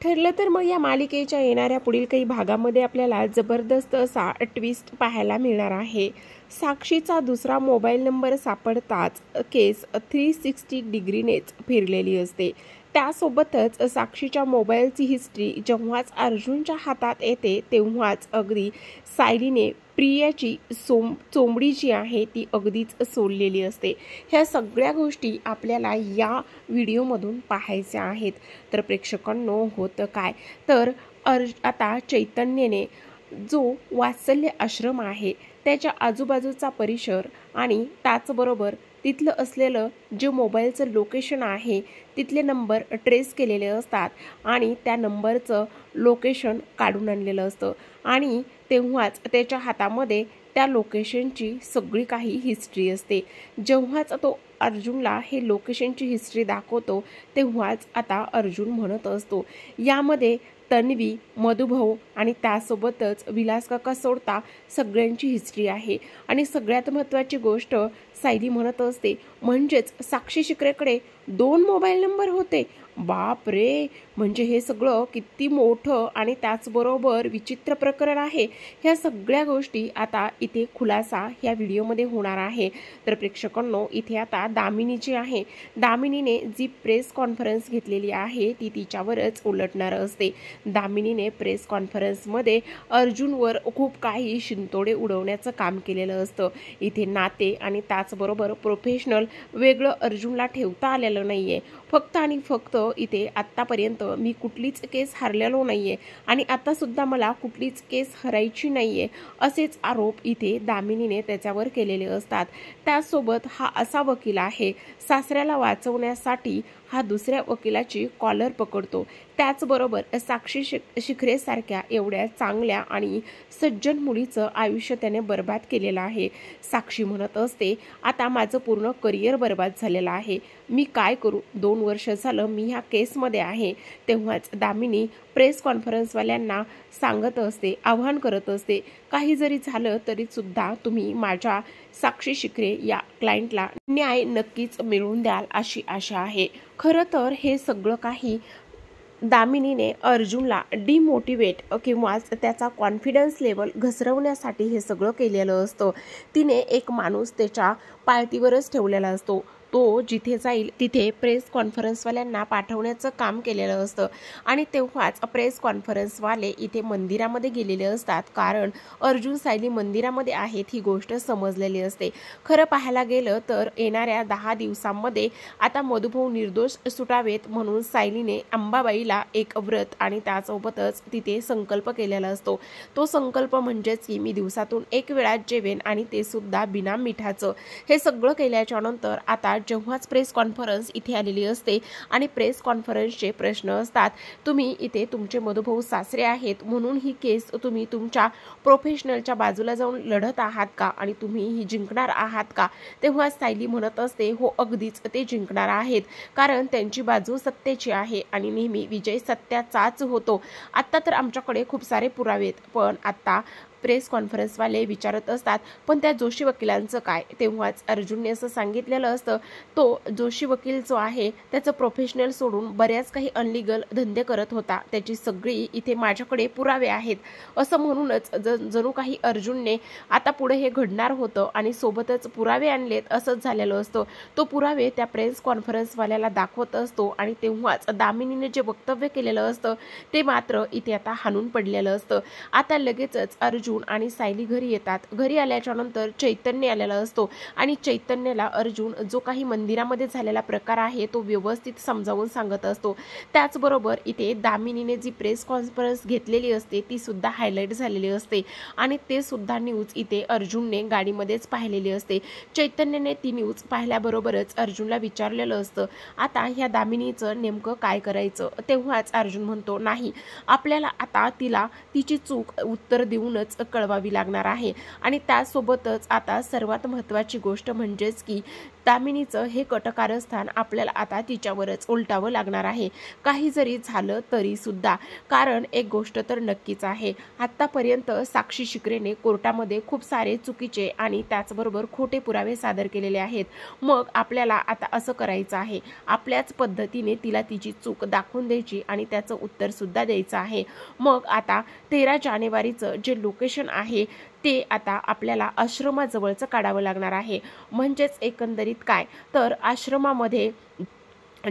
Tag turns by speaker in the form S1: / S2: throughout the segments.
S1: ठरलं तर मग या मालिकेच्या येणाऱ्या पुढील काही भागामध्ये आपल्याला जबरदस्त असा ट्विस्ट पाहायला मिळणार आहे। साक्षीचा दुसरा मोबाईल नंबर सापडताच केस 360 डिग्रीनेच फिरलेली असते। त्यासोबतच साक्षीच्या मोबाईलची हिस्ट्री जेव्हाच अर्जुनच्या हातात येते तेव्हाच अगदी सायलीने प्रियाची चोंबडी जी आहे ती अगदीच सोडलेली असते। ह्या सगळ्या गोष्टी आपल्याला या व्हिडिओमधून पाहायच्या आहेत। तर प्रेक्षकांनो होतं काय तर आता चैतन्यने जो वात्सल्य आश्रम आहे त्याच्या आजूबाजूचा परिसर आणि त्याचबरोबर तिथलं असलेलं जे मोबाईलचं लोकेशन आहे तिथले नंबर ट्रेस केलेले असतात आणि त्या नंबरचं लोकेशन काढून आणलेलं असतं आणि तेव्हाच त्याच्या हातामध्ये त्या लोकेशनची सगळी काही हिस्ट्री असते। जेव्हाच तो अर्जुनला हे लोकेशनची हिस्ट्री दाखवतो तेव्हाच आता अर्जुन म्हणत असतो यामध्ये तन्वी, मधुभाऊ आणि त्यासोबतच विलास काका सोडता सगळ्यांची हिस्ट्री आहे। आणि सगळ्यात महत्त्वाची गोष्ट सायली म्हणत असते म्हणजेच साक्षी शिकरेकडे 2 मोबाईल नंबर होते। बाप रे, म्हणजे हे सगळं किती मोठं आणि त्याचबरोबर विचित्र प्रकरण आहे। ह्या सगळ्या गोष्टी आता इथे खुलासा ह्या व्हिडिओमध्ये होणार आहे। तर प्रेक्षकांनो इथे आता दामिनी जी आहे दामिनीने जी प्रेस कॉन्फरन्स घेतलेली आहे ती तिच्यावरच उलटणार असते। दामिनीने प्रेस कॉन्फरन्समध्ये अर्जुनवर खूप काही शिंतोडे उडवण्याचं काम केलेलं असतं। इथे नाते आणि त्याचबरोबर प्रोफेशनल वेगळं अर्जुनला ठेवता आलेलं नाहीये। फक्त आणि फक्त इथे आत्तापर्यंत मी कुठलीच केस हरलेलो नाहीये आणि आता सुद्धा मला कुठलीच केस हरायची नाहीये असेच आरोप इथे दामिनीने त्याच्यावर केलेले असतात। त्यासोबत हा असा वकील आहे सासऱ्याला वाचवण्यासाठी हा दुसऱ्या वकिलाची कॉलर पकडतो। त्याचबरोबर साक्षी शिखरेसारख्या एवढ्या चांगल्या आणि सज्जन मुलीचं आयुष्य त्याने बर्बाद केलेलं आहे। साक्षी म्हणत असते आता माझं पूर्ण करिअर बर्बाद झालेलं आहे, मी काय करू, 2 वर्ष झालं मी ह्या केसमध्ये आहे। तेव्हाच दामिनी प्रेस कॉन्फरन्सवाल्यांना सांगत असते, आव्हान करत असते, काही जरी झालं तरी सुद्धा तुम्ही माझ्या साक्षी शिखरे या क्लायंटला न्याय नक्कीच मिळवून द्याल अशी आशा आहे। खरं तर हे सगळं काही दामिनीने अर्जुनला डिमोटिवेट किंवा त्याचा कॉन्फिडन्स लेवल घसरवण्यासाठी हे सगळं केलेलं असतं। तिने एक माणूस त्याच्या पाळतीवरच ठेवलेला असतो, तो जिथे जाईल तिथे प्रेस कॉन्फरन्सवाल्यांना पाठवण्याचं काम केलेलं असतं। आणि तेव्हाच प्रेस कॉन्फरन्सवाले इथे मंदिरामध्ये गेलेले असतात कारण अर्जुन सायली मंदिरामध्ये आहेत ही गोष्ट समजलेली असते। खरं पाहायला गेलं तर येणाऱ्या 10 दिवसांमध्ये आता मधुभाऊ निर्दोष सुटावेत म्हणून सायलीने अंबाबाईला एक व्रत आणि त्यासोबतच तिथे संकल्प केलेला असतो। तो संकल्प म्हणजेच की मी दिवसातून 1 वेळा जेवेन आणि ते सुद्धा बिना मिठाचं। हे सगळं केल्याच्या नंतर आता जेव्हाच प्रेस कॉन्फरन्स इथे आलेली असते आणि प्रेस कॉन्फरन्सचे प्रश्न असतात, तुम्ही इथे तुमचे मधुभाऊ सासरे आहेत म्हणून ही केस तुम्ही तुमच्या प्रोफेशनलच्या बाजूला जाऊन लढत आहात का आणि तुम्ही ही जिंकणार आहात का? तेव्हा सायली म्हणत असते हो अगदीच ते जिंकणार आहेत कारण त्यांची बाजू सत्तेची आहे आणि नेहमी विजय सत्याचाच होतो। आता तर आमच्याकडे खूप सारे पुरावे आहेत, पण आता प्रेस कॉन्फरन्सवाले विचारत असतात पण त्या जोशी वकिलांचं काय? तेव्हाच अर्जुनने असं सांगितलेलं असतं तो जोशी वकील जो आहे त्याचं प्रोफेशनल सोडून बऱ्याच काही अनलिगल धंदे करत होता, त्याची सगळी इथे माझ्याकडे पुरावे आहेत असं म्हणूनच जणू काही अर्जुनने आता पुढे हे घडणार होतं आणि सोबतच पुरावे आणलेत असंच झालेलं असतं। तो पुरावे त्या प्रेस कॉन्फरन्सवाल्याला दाखवत असतो आणि तेव्हाच दामिनीने जे वक्तव्य केलेलं असतं ते मात्र इथे आता हाणून पडलेलं असतं। आता लगेचच अर्जुन आणि सायली घरी येतात। घरी आल्याच्या नंतर चैतन्य आलेला असतो आणि चैतन्यला अर्जुन जो काही मंदिरामध्ये झालेला प्रकार आहे तो व्यवस्थित समजावून सांगत असतो। त्याचबरोबर इथे दामिनीने जी प्रेस कॉन्फरन्स घेतलेली असते ती सुद्धा हायलाइट झालेली असते आणि ते सुद्धा न्यूज इथे अर्जुनने गाडीमध्येच पाहिलेली असते। चैतन्यने ती न्यूज पाहिल्याबरोबरच अर्जुनला विचारलेलं असतं आता ह्या दामिनीचं नेमकं काय करायचं? तेव्हाच अर्जुन म्हणतो नाही, आपल्याला आता तिला तिची चूक उत्तर देऊनच कळवावी लागणार आहे। आणि त्यासोबतच आता सर्वात महत्त्वाची गोष्ट म्हणजेच की दामिनीचं हे कटकारस्थान आपल्याला आता तिच्यावरच उलटावं लागणार आहे, काही जरी झालं तरी सुद्धा. कारण एक गोष्ट तर नक्कीच आहे, आत्तापर्यंत साक्षी शिकरेने कोर्टामध्ये खूप सारे चुकीचे आणि त्याचबरोबर खोटे पुरावे सादर केलेले आहेत. मग आपल्याला आता असं करायचं आहे, आपल्याच पद्धतीने तिला तिची चूक दाखवून द्यायची आणि त्याचं उत्तर सुद्धा द्यायचं आहे. मग आता 13 जानेवारीचं जे लोकेशन आहे ते आता आपल्याला आश्रमाजवळचं काढावं लागणार आहे. म्हणजेच एकंदरीत काय तर आश्रमामध्ये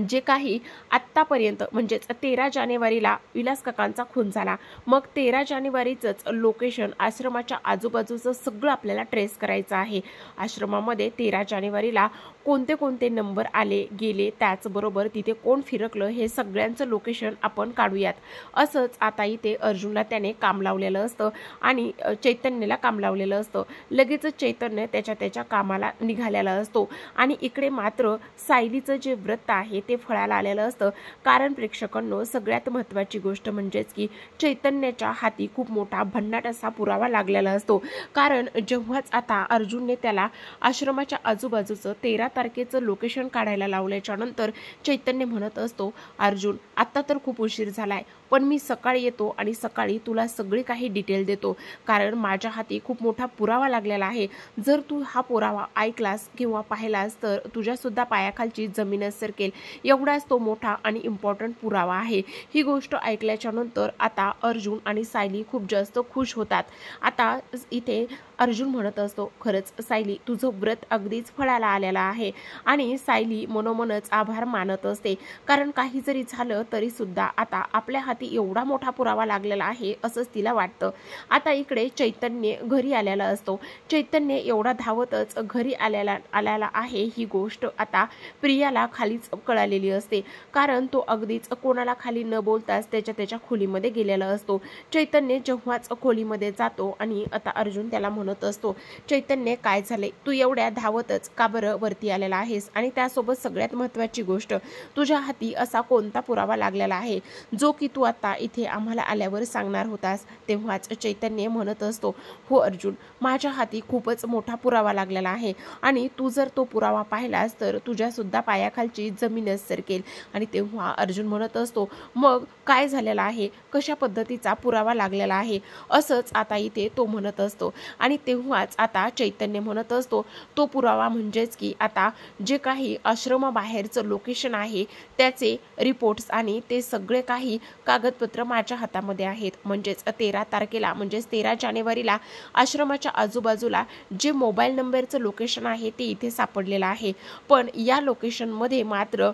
S1: जे काही आत्तापर्यंत म्हणजेच 13 जानेवारीला विलास काकांचा खून झाला, मग 13 जानेवारीचंच लोकेशन आश्रमाच्या आजूबाजूचं सगळं आपल्याला ट्रेस करायचं आहे. आश्रमामध्ये 13 जानेवारीला कोणते कोणते नंबर आले गेले, त्याचबरोबर तिथे कोण फिरकलं, हे सगळ्यांचं लोकेशन आपण काढूयात. असंच आता इथे अर्जुनला त्याने काम लावलेलं असतं आणि चैतन्यला काम लावलेलं असतं. लगेचच चैतन्य त्याच्या कामाला निघालेला असतो आणि इकडे मात्र सायलीचं जे व्रत आहे ते फळाला आलेलं असतं. कारण प्रेक्षकांनो, सगळ्यात महत्त्वाची गोष्ट म्हणजेच की चैतन्याच्या हाती खूप मोठा भन्नाट असा पुरावा लागलेला असतो. कारण जेव्हाच आता अर्जुनने त्याला आश्रमाच्या आजूबाजूचं 13 तारखेचं लोकेशन काढायला लावल्याच्या नंतर चैतन्य म्हणत असतो, अर्जुन आता तर खूप उशीर झालाय, पण मी सकाळी येतो आणि सकाळी तुला सगळी काही डिटेल देतो. कारण माझ्या हाती खूप मोठा पुरावा लागलेला आहे. जर तू हा पुरावा ऐकलास किंवा पाहिलास तर तुझ्या सुद्धा पायाखालची जमीनच सरकेल, एवढाच तो मोठा आणि इम्पॉर्टंट पुरावा आहे. ही गोष्ट ऐकल्याच्या नंतर आता अर्जुन आणि सायली खूप जास्त खुश होतात. आता इथे अर्जुन म्हणत असतो, खरंच सायली तुझं व्रत अगदीच फळाला आलेला आहे. आणि सायली मनोमनच आभार मानत असते. कारण काही जरी झालं तरी सुद्धा आता आपल्या हाती एवढा मोठा पुरावा लागलेला आहे असंच तिला वाटतं. आता इकडे चैतन्य घरी आलेला असतो. चैतन्य एवढा धावतच घरी आलेला आहे ही गोष्ट आता प्रियाला खालीच कळालेली असते. कारण तो अगदीच कोणाला खाली न बोलताच त्याच्या खोलीमध्ये गेलेला असतो. चैतन्य जेव्हाच खोलीमध्ये जातो आणि आता अर्जुन त्याला म्हणत असतो, चैतन्य काय झाले, तू एवढ्या धावतच का बरं वरती आलेला आहेस आणि त्यासोबत सगळ्यात महत्त्वाची गोष्ट, तुझ्या हाती असा कोणता पुरावा लागलेला आहे जो की तू आता इथे आम्हाला आल्यावर सांगणार होतास. तेव्हाच चैतन्य म्हणत असतो, हो अर्जुन, माझ्या हाती खूपच मोठा पुरावा लागलेला आहे आणि तू जर तो पुरावा पाहिलास तर तुझ्या सुद्धा पायाखालची जमीनच सरकेल. आणि तेव्हा अर्जुन म्हणत असतो, मग काय झालेला आहे, कशा पद्धतीचा पुरावा लागलेला आहे, असंच आता इथे तो म्हणत असतो. आणि तेव्हाच आता चैतन्य म्हणत असतो, तो पुरावा म्हणजेच की आता जे काही आश्रमाबाहेरचं लोकेशन आहे त्याचे रिपोर्ट्स आणि ते सगळे काही कागदपत्र माझ्या हातामध्ये आहेत. म्हणजेच 13 तारखेला म्हणजेच 13 जानेवारीला आश्रमाच्या आजूबाजूला जे मोबाईल नंबरचं लोकेशन आहे ते इथे सापडलेलं आहे. पण या लोकेशनमध्ये मात्र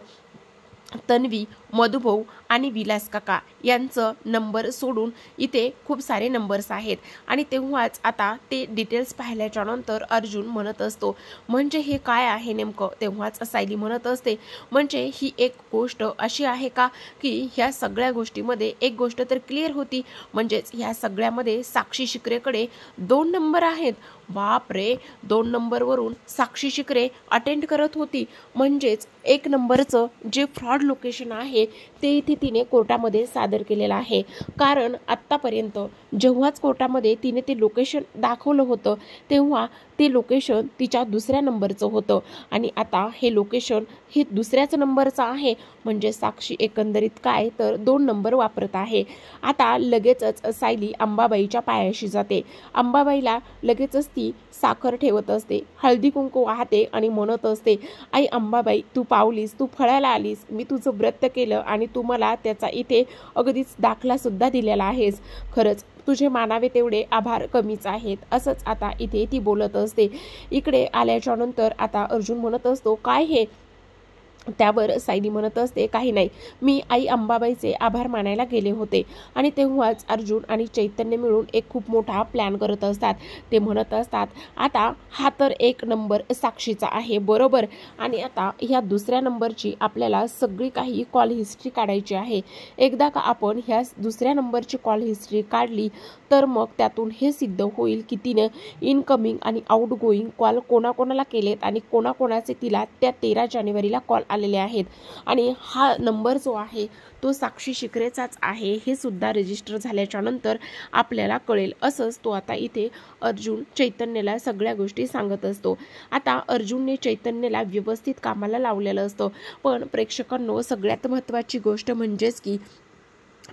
S1: तन्वी, मधुभाऊ आणि विलास काका यांचं नंबर सोडून इथे खूप सारे नंबर्स आहेत. आणि तेव्हाच आता ते डिटेल्स पाहिल्याच्या नंतर अर्जुन म्हणत असतो, म्हणजे हे काय आहे नेमकं. तेव्हाच सायली म्हणत असते, म्हणजे ही एक गोष्ट अशी आहे का की ह्या सगळ्या गोष्टीमध्ये एक गोष्ट तर क्लिअर होती, म्हणजेच ह्या सगळ्यामध्ये साक्षी शिकरेकडे 2 नंबर आहेत. बाप रे, 2 नंबरवरून साक्षी शिकरे अटेंड करत होती. म्हणजेच 1 नंबरचं जे फ्रॉड लोकेशन आहे ते इथे तिने कोर्टामध्ये सादर केलेलं आहे. कारण आत्तापर्यंत जेव्हाच कोर्टामध्ये तिने ते लोकेशन दाखवलं होतं तेव्हा ते लोकेशन तिच्या दुसऱ्या नंबरचं होतं आणि आता हे लोकेशन हे दुसऱ्याच नंबरचं आहे. म्हणजे साक्षी एकंदरीत काय तर 2 नंबर वापरत आहे. आता लगेचच सायली अंबाबाईच्या पायाशी जाते. अंबाबाईला लगेचच ती साखर ठेवत असते, हळदी कुंकू वाहते आणि म्हणत असते, आई अंबाबाई तू पावलीस, तू फळाला आलीस, मी तुझं व्रत केलं आणि तू मला त्याचा इथे अगदीच दाखला सुद्धा दिलेला आहेस. खरंच तुझे मानावे तेवढे आभार कमीच आहेत. असंच आता इथे ती बोलत असते. इकडे आल्याच्या नंतर आता अर्जुन म्हणत असतो, काय हे. त्यावर सायली म्हणत असते, काही नाही, मी आई अंबाबाईचे आभार मानायला गेले होते. आणि तेव्हाच अर्जुन आणि चैतन्य मिळून एक खूप मोठा प्लॅन करत असतात. ते म्हणत असतात, आता हा तर 1 नंबर साक्षीचा आहे बरोबर, आणि आता ह्या दुसऱ्या नंबरची आपल्याला सगळी काही कॉल हिस्ट्री काढायची आहे. एकदा का आपण ह्या दुसऱ्या नंबरची कॉल हिस्ट्री काढली तर मग त्यातून हे सिद्ध होईल की तिने इनकमिंग आणि आउटगोईंग कॉल कोणाकोणाला केलेत आणि कोणाकोणाचे तिला त्या 13 जानेवारीला कॉल आलेले आहेत आणि हा नंबर जो आहे तो साक्षी शिकरेचाच आहे हे सुद्धा रजिस्टर झाल्याच्या नंतर आपल्याला कळेल. असंच तो आता इथे अर्जुन चैतन्यला सगळ्या गोष्टी सांगत असतो. आता अर्जुनने चैतन्यला व्यवस्थित कामाला लावलेलं असतं, पण प्रेक्षकांनो सगळ्यात महत्त्वाची गोष्ट म्हणजेच की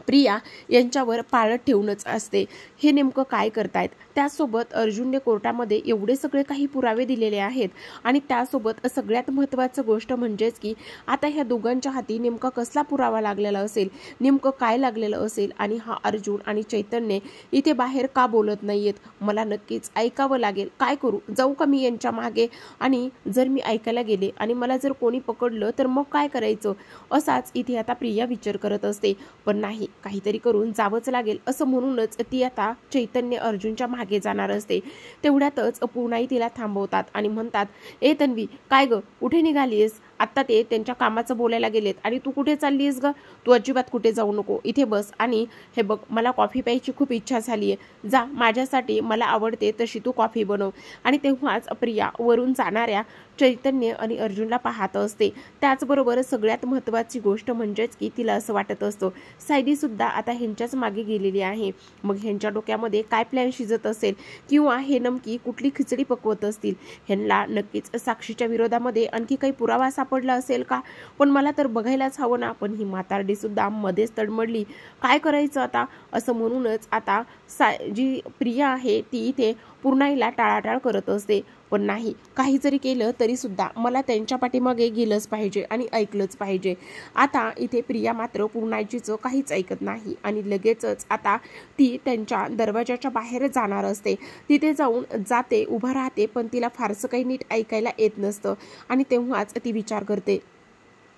S1: प्रिया यांच्यावर पाळत ठेवूनच असते. हे नेमकं काय करतायत? त्यासोबत अर्जुनने कोर्टामध्ये एवढे सगळे काही पुरावे दिलेले आहेत आणि त्यासोबत सगळ्यात महत्त्वाचं गोष्ट म्हणजेच की आता ह्या दोघांच्या हाती नेमका कसला पुरावा लागलेला असेल, नेमकं काय लागलेलं असेल आणि हा अर्जुन आणि चैतन्य इथे बाहेर का बोलत नाहीयेत? मला नक्कीच ऐकावं लागेल. काय करू? जाऊ का मी यांच्या मागे? आणि जर मी ऐकायला गेले आणि मला जर कोणी पकडलं तर मग काय करायचं? असाच इथे आता प्रिया विचार करत असते. पण नाही, काहीतरी करून जावंच लागेल असं म्हणूनच ती आता चैतन्य अर्जुनच्या मागे जाणार असते. तेवढ्यातच पूर्णाई तिला थांबवतात आणि म्हणतात, ए तन्वी, काय ग, कुठे निघालीस? आत्ता ते त्यांच्या कामाचं बोलायला गेलेत आणि तू कुठे चाललीस ग? तू अजिबात कुठे जाऊ नको, इथे बस आणि हे बघ, मला कॉफी प्यायची खूप इच्छा झाली आहे. जा, माझ्यासाठी मला आवडते तशी तू कॉफी बनव. आणि तेव्हाच प्रिया वरून जाणाऱ्या चैतन्य आणि अर्जुनला पाहत असते. त्याचबरोबर सगळ्यात महत्त्वाची गोष्ट म्हणजेच की तिला असं वाटत असतं सायली सुद्धा आता ह्यांच्याच मागे गेलेली आहे. मग ह्यांच्या डोक्यामध्ये काय प्लॅन शिजत असेल किंवा हे नमकी कुठली खिचडी पकवत असतील? ह्यांना नक्कीच साक्षीच्या विरोधामध्ये आणखी काही पुरावा सापडला असेल का? पण मला तर बघायलाच हवं ना. पण ही म्हातारडी सुद्धा मध्येच तडमडली. काय करायचं आता? असं म्हणूनच आता जी प्रिया आहे ती इथे पूर्णाईला टाळाटाळ करत असते. पण नाही, काही जरी केलं तरी सुद्धा मला त्यांच्या पाठीमागे गेलंच पाहिजे आणि ऐकलंच पाहिजे. आता इथे प्रिया मात्र पूर्णाईचीचं काहीच ऐकत नाही आणि लगेचच आता ती त्यांच्या दरवाजाच्या बाहेर जाणार असते. तिथे जाऊन जाते, उभा राहते, पण तिला फारसं काही नीट ऐकायला येत नसतं आणि तेव्हाच ती विचार करते,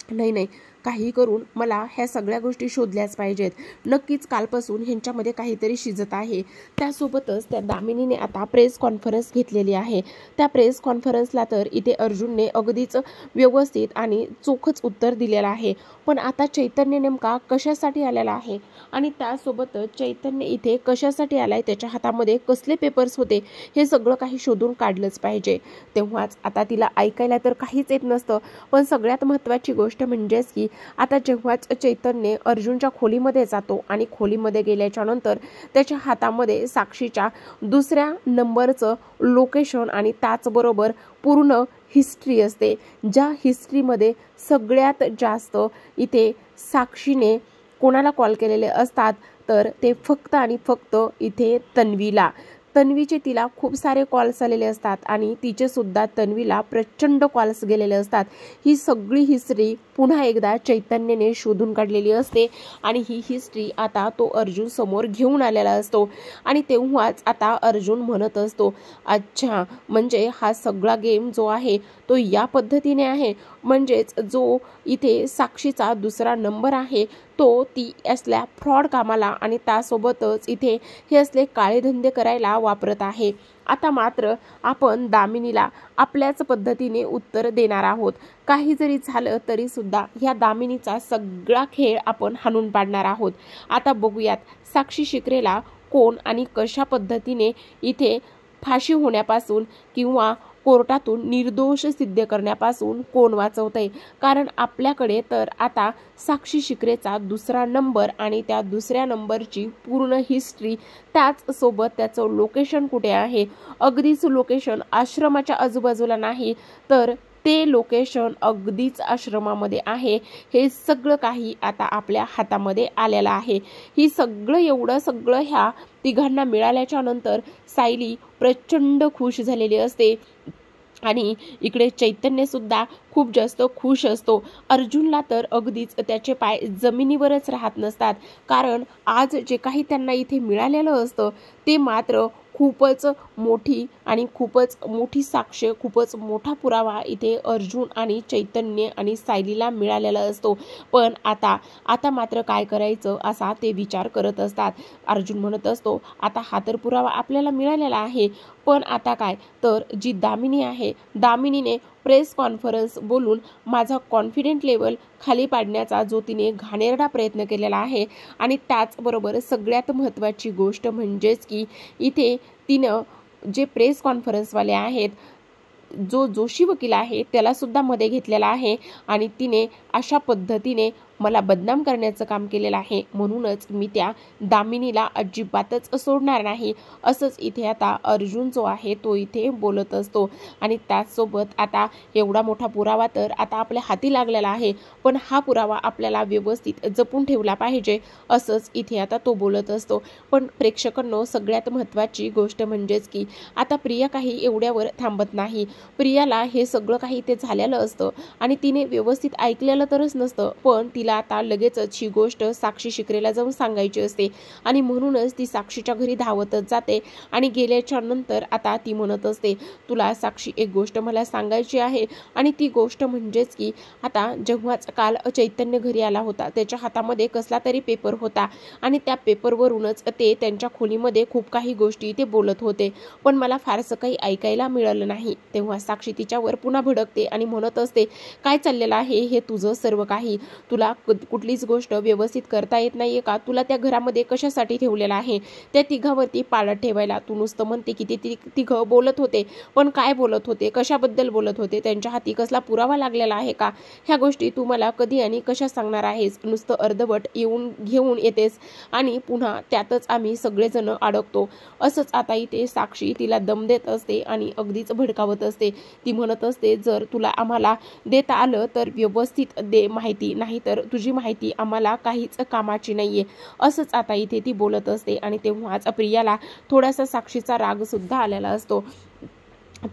S1: नाही नाही, काही करून मला ह्या सगळ्या गोष्टी शोधल्याच पाहिजेत. नक्कीच कालपासून ह्यांच्यामध्ये काहीतरी शिजत आहे. त्यासोबतच त्या दामिनीने आता प्रेस कॉन्फरन्स घेतलेली आहे. त्या प्रेस कॉन्फरन्सला तर इथे अर्जुनने अगदीच व्यवस्थित आणि चोखच उत्तर दिलेलं आहे. पण आता चैतन्य नेमका कशासाठी आलेला आहे आणि त्यासोबतच चैतन्य इथे कशासाठी आलाय, त्याच्या हातामध्ये कसले पेपर्स होते, हे सगळं काही शोधून काढलंच पाहिजे. तेव्हाच आता तिला ऐकायला तर काहीच येत नसतं. पण सगळ्यात महत्त्वाची गोष्ट म्हणजेच की आता जेव्हाच चैतन्य अर्जुनच्या खोलीमध्ये जातो आणि खोलीमध्ये गेल्याच्या नंतर त्याच्या हातामध्ये साक्षीच्या दुसऱ्या नंबरचं लोकेशन आणि त्याचबरोबर पूर्ण हिस्ट्री असते, ज्या हिस्ट्रीमध्ये सगळ्यात जास्त इथे साक्षीने कोणाला कॉल केलेले असतात तर ते फक्त आणि फक्त इथे तन्वीचे तिला खूप सारे कॉल्स आलेले असतात आणि तिचे सुद्धा तन्वीला प्रचंड कॉल्स गेलेले असतात. ही सगळी हिस्ट्री पुन्हा एकदा चैतन्यने शोधून काढलेली असते आणि ही हिस्ट्री आता तो अर्जुन समोर घेऊन आलेला असतो. आणि तेव्हाच आता अर्जुन म्हणत असतो, अच्छा, म्हणजे हा सगळा गेम जो आहे तो या पद्धतीने आहे. म्हणजेच जो इथे साक्षीचा दुसरा नंबर आहे तो ती असल्या फ्रॉड कामाला आणि त्यासोबतच इथे हे असले काळे धंदे करायला वापरत आहे. आता मात्र आपण दामिनीला आपल्याच पद्धतीने उत्तर देणार आहोत. काही जरी झालं तरी सुद्धा ह्या दामिनीचा सगळा खेळ आपण हाणून पाडणार आहोत. आता बघूयात साक्षी शिकरेला कोण आणि कशा पद्धतीने इथे फाशी होण्यापासून किंवा कोर्टातून निर्दोष सिद्ध करण्यापासून कोण वाचवतंय. कारण आपल्याकडे तर आता साक्षी शिकरेचा दुसरा नंबर आणि त्या दुसऱ्या नंबरची पूर्ण हिस्ट्री, त्याच सोबत त्याचं लोकेशन कुठे आहे, अगदीच लोकेशन आश्रमाच्या आजूबाजूला नाही तर ते लोकेशन अगदीच आश्रमामध्ये आहे. हे सगळं काही आता आपल्या हातामध्ये आलेलं आहे. ही एवढं सगळं ह्या तिघांना मिळाल्याच्या नंतर सायली प्रचंड खुश झालेली असते आणि इकडे चैतन्य सुद्धा खूप जास्त खुश असतो. अर्जुनला तर अगदीच त्याचे पाय जमिनीवरच राहत नसतात. कारण आज जे काही त्यांना इथे मिळालेलं असतं ते मात्र खूपच मोठी आणि खूपच मोठी साक्ष, खूपच मोठा पुरावा इथे अर्जुन आणि चैतन्य आणि सायलीला मिळालेला असतो. पण आता मात्र काय करायचं असा ते विचार करत असतात. अर्जुन म्हणत असतो, आता हा तर पुरावा आपल्याला मिळालेला आहे, पण आता काय, तर जी दामिनी आहे, दामिनीने प्रेस कॉन्फरन्स बोलून माझा कॉन्फिडेंट लेवल खाली पाडण्याचा जो तिने घाणेरडा प्रयत्न केलेला आहे आणि त्याचबरोबर सगळ्यात महत्त्वाची गोष्ट म्हणजेच की इथे तिनं जे प्रेस कॉन्फरन्सवाले आहेत जो जोशी वकील आहे त्याला सुद्धा मध्ये घेतलेला आहे आणि तिने अशा पद्धतीने मला बदनाम करण्याचं काम केलेलं आहे, म्हणूनच मी त्या दामिनीला अजिबातच सोडणार नाही, असंच इथे आता अर्जुन जो आहे तो इथे बोलत असतो. आणि त्याचसोबत आता एवढा मोठा पुरावा तर आता आपल्या हाती लागलेला आहे, पण हा पुरावा आपल्याला व्यवस्थित जपून ठेवला पाहिजे, असंच इथे आता तो बोलत असतो. पण प्रेक्षकांनो, सगळ्यात महत्त्वाची गोष्ट म्हणजेच की आता प्रिया काही एवढ्यावर थांबत नाही. प्रियाला हे सगळं काही ते झालेलं असतं आणि तिने व्यवस्थित ऐकलेलं तरच नसतं, पण तिला आता लगेचच ही गोष्ट साक्षी शिकरेला जाऊन सांगायची असते आणि म्हणूनच ती साक्षीच्या घरी धावतच जाते. आणि गेल्याच्या नंतर आता ती म्हणत असते, तुला साक्षी एक गोष्ट मला सांगायची आहे, आणि ती गोष्ट म्हणजेच की आता जेव्हाच काल चैतन्य घरी आला होता, त्याच्या हातामध्ये कसला तरी पेपर होता आणि त्या पेपरवरूनच ते त्यांच्या खोलीमध्ये खूप काही गोष्टी ते बोलत होते, पण मला फारसं काही ऐकायला मिळालं नाही. तेव्हा साक्षी तिच्यावर पुन्हा भडकते आणि म्हणत असते, काय चाललेलं आहे हे तुझं सर्व काही? तुला कुठलीच गोष्ट व्यवस्थित करता येत नाहीये का? तुला त्या घरामध्ये कशासाठी ठेवलेलं आहे? त्या तिघावरती पाळत ठेवायला? तू नुसतं म्हणते की ते तिघं बोलत होते, पण काय बोलत होते, कशाबद्दल बोलत होते, त्यांच्या हाती कसला पुरावा लागलेला आहे का? ह्या गोष्टी तू मला कधी आणि कशा सांगणार आहेस? नुसतं अर्धवट घेऊन येतेस आणि पुन्हा त्यातच आम्ही सगळेजण अडकतो. असंच आता इथे साक्षी तिला दम देत असते आणि अगदीच भडकावत असते. ती म्हणत असते, जर तुला आम्हाला देता आलं तर व्यवस्थित दे माहिती, नाही तर तुझी माहिती आम्हाला काहीच कामाची नाहीये, असंच आता इथे ती बोलत असते. आणि तेव्हाच प्रियाला थोडासा साक्षीचा राग सुद्धा आलेला असतो.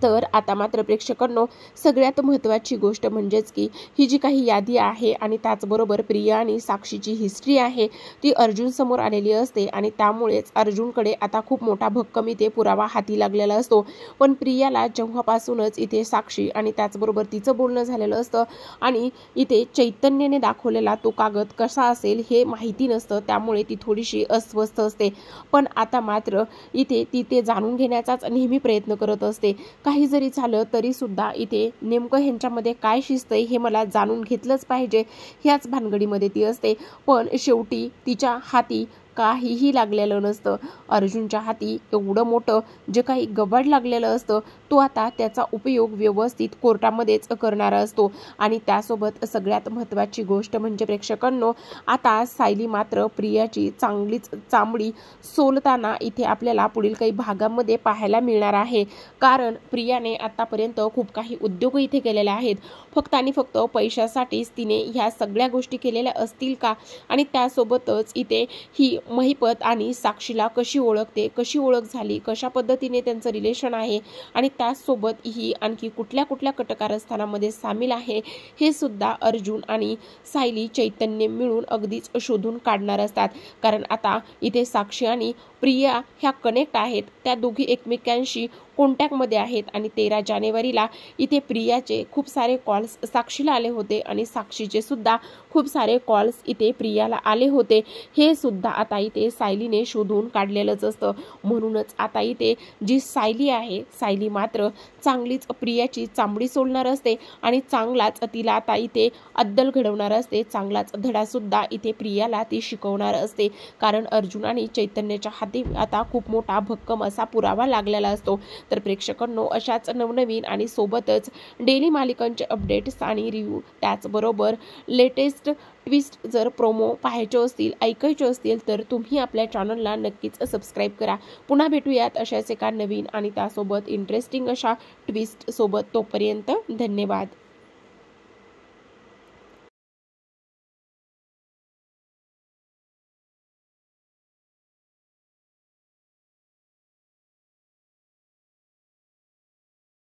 S1: तर आता मात्र प्रेक्षकांनो, सगळ्यात महत्त्वाची गोष्ट म्हणजेच की ही जी काही यादी आहे आणि त्याचबरोबर प्रिया आणि साक्षीची हिस्ट्री आहे ती अर्जुन समोर आलेली असते आणि त्यामुळेच अर्जुनकडे आता खूप मोठा भक्कम इथे पुरावा हाती लागलेला असतो. पण प्रियाला जेव्हापासूनच इथे साक्षी आणि त्याचबरोबर तिचं बोलणं झालेलं असतं आणि इथे चैतन्याने दाखवलेला तो कागद कसा असेल हे माहिती नसतं, त्यामुळे ती थोडीशी अस्वस्थ असते. पण आता मात्र इथे ती ते जाणून घेण्याचाच नेहमी प्रयत्न करत असते. काही जरी झालं तरी सुद्धा इथे नेमकं ह्यांच्यामध्ये काय शिस्त आहे हे मला जाणून घेतलंच पाहिजे, ह्याच भानगडीमध्ये ती असते. पण शेवटी तिच्या हाती काहीही लागलेलं नसतं. अर्जुनच्या हाती एवढं मोठं जे काही गबाड लागलेलं असतं तो आता त्याचा उपयोग व्यवस्थित कोर्टामध्येच करणारा असतो. आणि त्यासोबत सगळ्यात महत्त्वाची गोष्ट म्हणजे प्रेक्षकांनो, आता सायली मात्र प्रियाची चांगलीच चामडी सोलताना इथे आपल्याला पुढील काही भागांमध्ये पाहायला मिळणार आहे. कारण प्रियाने आतापर्यंत खूप काही उद्योग इथे केलेले आहेत, फक्त आणि फक्त पैशासाठीच तिने ह्या सगळ्या गोष्टी केलेल्या असतील का? आणि त्यासोबतच इथे ही महिपत आणि साक्षीला कशी ओळखते, कशी ओळख झाली, कशा पद्धतीने त्यांचं रिलेशन आहे आणि त्याचसोबत ही आणखी कुठल्या कुठल्या कटकारस्थानामध्ये सामील आहे हे सुद्धा अर्जुन आणि सायली चैतन्य मिळून अगदीच शोधून काढणार असतात. कारण आता इथे साक्षी आणि प्रिया ह्या कनेक्ट आहेत, त्या दोघी एकमेकांशी कॉन्टॅक्टमध्ये आहेत. आणि 13 जानेवारीला इथे प्रियाचे खूप सारे कॉल्स साक्षीला आले होते आणि साक्षीचे सुद्धा खूप सारे कॉल्स इथे प्रियाला आले होते, हे सुद्धा आता इथे सायलीने शोधून काढलेलंच असतं. म्हणूनच आता इथे जी सायली आहे, सायली मात्र चांगलीच प्रियाची चामडी सोलणार असते आणि चांगलाच तिला आता इथे अद्दल घडवणार असते, चांगलाच धडा सुद्धा इथे प्रियाला ती शिकवणार असते. कारण अर्जुन आणि चैतन्याच्या हाती आता खूप मोठा भक्कम असा पुरावा लागलेला असतो. तर प्रेक्षकांनो, अशाच नवनवीन आणि सोबतच डेली मालिकांचे अपडेट्स आणि रिव्ह्यू, त्याचबरोबर लेटेस्ट ट्विस्ट जर प्रोमो पाहायचे असतील, ऐकायचे असतील तर तुम्ही आपल्या चॅनलला नक्कीच सबस्क्राईब करा. पुन्हा भेटूयात अशाच एका नवीन आणि त्यासोबत इंटरेस्टिंग अशा ट्विस्ट सोबत. तोपर्यंत धन्यवाद.